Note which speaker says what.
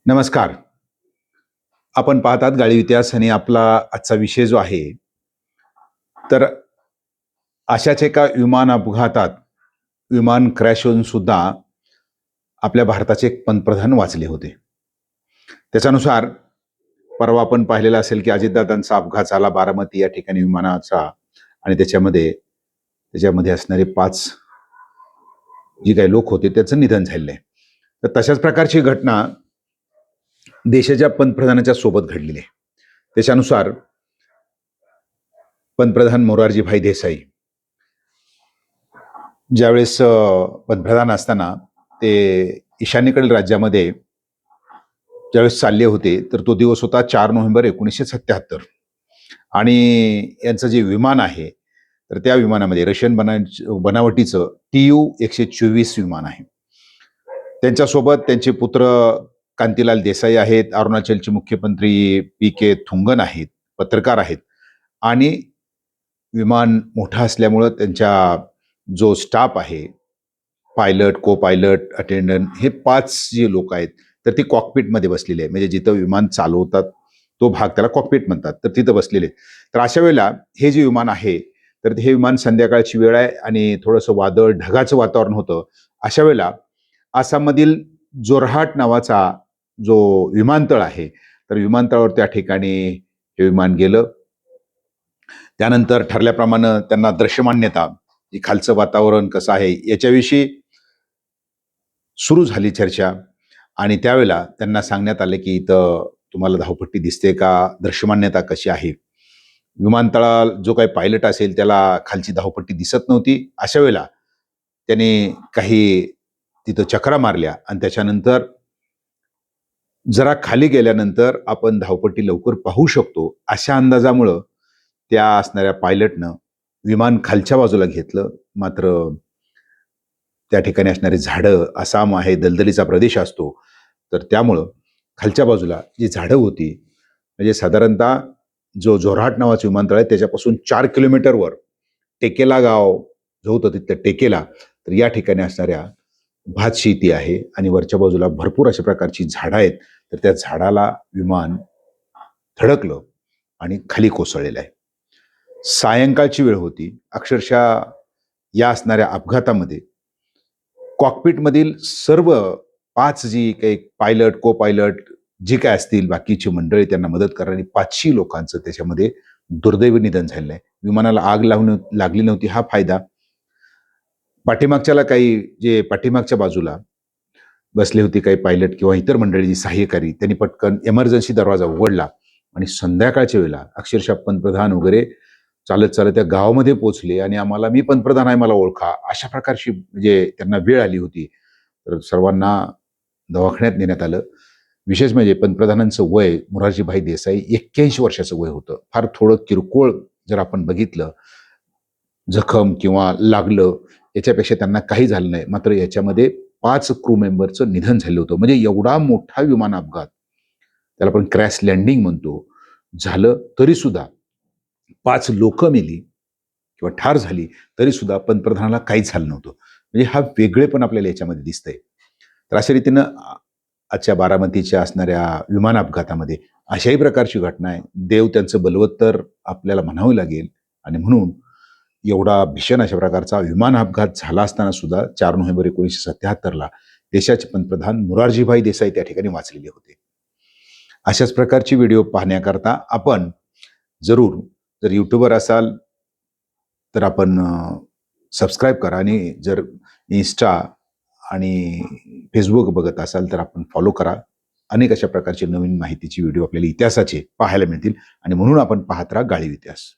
Speaker 1: नमस्कार. आपण पाहतात गाळीव इतिहास आणि आपला आजचा विषय जो आहे, तर अशाच एका विमान अपघातात विमान क्रॅश होऊन सुद्धा आपल्या भारताचे एक पंतप्रधान वाचले होते. त्याच्यानुसार परवा आपण पाहिलेलं असेल की अजितदादांचा अपघात झाला बारामती या ठिकाणी विमानाचा आणि त्याच्यामध्ये असणारे 5 जी काही लोक होते त्याचं निधन झालेलं आहे. तर तशाच प्रकारची घटना देशाच्या पंतप्रधानाच्या सोबत घडलेली आहे. त्याच्यानुसार पंतप्रधान मोरारजीभाई देसाई ज्यावेळेस पंतप्रधान असताना ते ईशान्येकडील राज्यामध्ये ज्यावेळेस चालले होते, तर तो दिवस होता 4 नोव्हेंबर 1977 आणि यांचं जे विमान आहे, तर त्या विमानामध्ये रशियन बनावटीचं TU-124 विमान आहे. त्यांच्यासोबत त्यांचे पुत्र कांतीलाल देसाई आहेत, अरुणाचलचे मुख्यमंत्री PK थुंगन आहेत, पत्रकार आहेत आणि विमान मोठं असल्यामुळं त्यांच्या जो स्टाफ आहे, पायलट, को पायलट, अटेंडंट हे 5 जे लोक आहेत, तर ते कॉकपिटमध्ये बसलेले आहे. म्हणजे जिथं विमान चालवतात तो भाग त्याला कॉकपिट म्हणतात, तर तिथं बसलेले. तर अशा वेळेला हे जे विमान आहे, तर हे विमान संध्याकाळची वेळ आहे आणि थोडंसं वादळ, ढगाचं वातावरण होतं. अशा वेळेला आसाममधील जोरहाट नावाचा जो विमानतळ आहे, तर विमानतळावर त्या ठिकाणी हे विमान गेलं. त्यानंतर ठरल्याप्रमाणे त्यांना दृश्यमान्यता, की खालचं वातावरण कसं आहे याच्याविषयी सुरू झाली चर्चा आणि त्यावेळेला त्यांना सांगण्यात आलं की इथं तुम्हाला धावपट्टी दिसते का, दृश्यमान्यता कशी आहे. विमानतळाला जो काही पायलट असेल त्याला खालची धावपट्टी दिसत नव्हती. अशा वेळेला त्याने काही तिथं चकरा मारल्या आणि त्याच्यानंतर जरा खाली गेल्यानंतर आपण धावपट्टी लवकर पाहू शकतो अशा अंदाजामुळं त्या असणाऱ्या पायलटनं विमान खालच्या बाजूला घेतलं. मात्र त्या ठिकाणी असणारे झाडं, आसाम आहे, दलदलीचा प्रदेश असतो, तर त्यामुळं खालच्या बाजूला जी झाडं होती, म्हणजे साधारणतः जो जोरहाट नावाचं विमानतळ आहे त्याच्यापासून 4 किलोमीटरवर टेकेला गाव जो होतं तिथलं टेकेला, तर या ठिकाणी असणाऱ्या भात शेती आहे आणि वरच्या बाजूला भरपूर अशा प्रकारची झाडं आहेत. तर त्या झाडाला विमान धडकलं आणि खाली कोसळलेलं आहे. सायंकाळची वेळ होती. अक्षरशः या असणाऱ्या अपघातामध्ये कॉकपिटमधील सर्व 5 जी काही पायलट, को पायलट जे काय असतील बाकीची मंडळी त्यांना मदत करणारी 500 लोकांचं त्याच्यामध्ये दुर्दैवी निधन झालेलं आहे. विमानाला आग लागली नव्हती हा फायदा. पाठीमागच्याला काही जे पाठीमागच्या बाजूला बसले होते काही पायलट किंवा इतर मंडळी जी सहाय्यकारी त्यांनी पटकन एमर्जन्सी दरवाजा उघडला आणि संध्याकाळच्या वेळेला अक्षरशः पंतप्रधान वगैरे चालत चालत त्या गावामध्ये पोहोचले आणि आम्हाला मी पंतप्रधान आहे मला ओळखा अशा प्रकारची म्हणजे त्यांना वेळ आली होती. तर सर्वांना दवाखान्यात नेण्यात आलं. विशेष म्हणजे पंतप्रधानांचं वय मोरारजीभाई देसाई 81 वर्षाचं वय होतं. फार थोडं किरकोळ जर आपण बघितलं जखम किंवा लागलं याच्यापेक्षा त्यांना काही झालं नाही. मात्र याच्यामध्ये 5 क्रू मेंबरचं निधन झालं होतं. म्हणजे एवढा मोठा विमान अपघात, त्याला आपण क्रॅश लँडिंग म्हणतो, झालं तरी सुद्धा 5 लोकं मेली किंवा ठार झाली तरी सुद्धा पंतप्रधानाला काहीच झालं नव्हतं. म्हणजे हा वेगळेपण आपल्याला याच्यामध्ये दिसतंय. तर अशा रीतीनं आजच्या बारामतीच्या असणाऱ्या विमान अपघातामध्ये अशाही प्रकारची घटना आहे. देव त्यांचं बलवत्तर आपल्याला म्हणावं लागेल आणि म्हणून एवढा भीषण अशा प्रकारचा विमान अपघात झाला असताना सुद्धा 4 नोव्हेंबर 1977ला देशाचे पंतप्रधान मोरारजीभाई देसाई त्या ठिकाणी वाचलेले होते. अशाच प्रकारची व्हिडिओ पाहण्याकरता आपण जर यूट्यूबर असाल तर आपण सबस्क्राईब करा आणि जर इंस्टा आणि फेसबुक बघत असाल तर आपण फॉलो करा. अनेक अशा प्रकारचे नवीन माहितीची व्हिडिओ आपल्याला इतिहासाचे पाहायला मिळतील आणि म्हणून आपण पाहत राहा गाळीव इतिहास.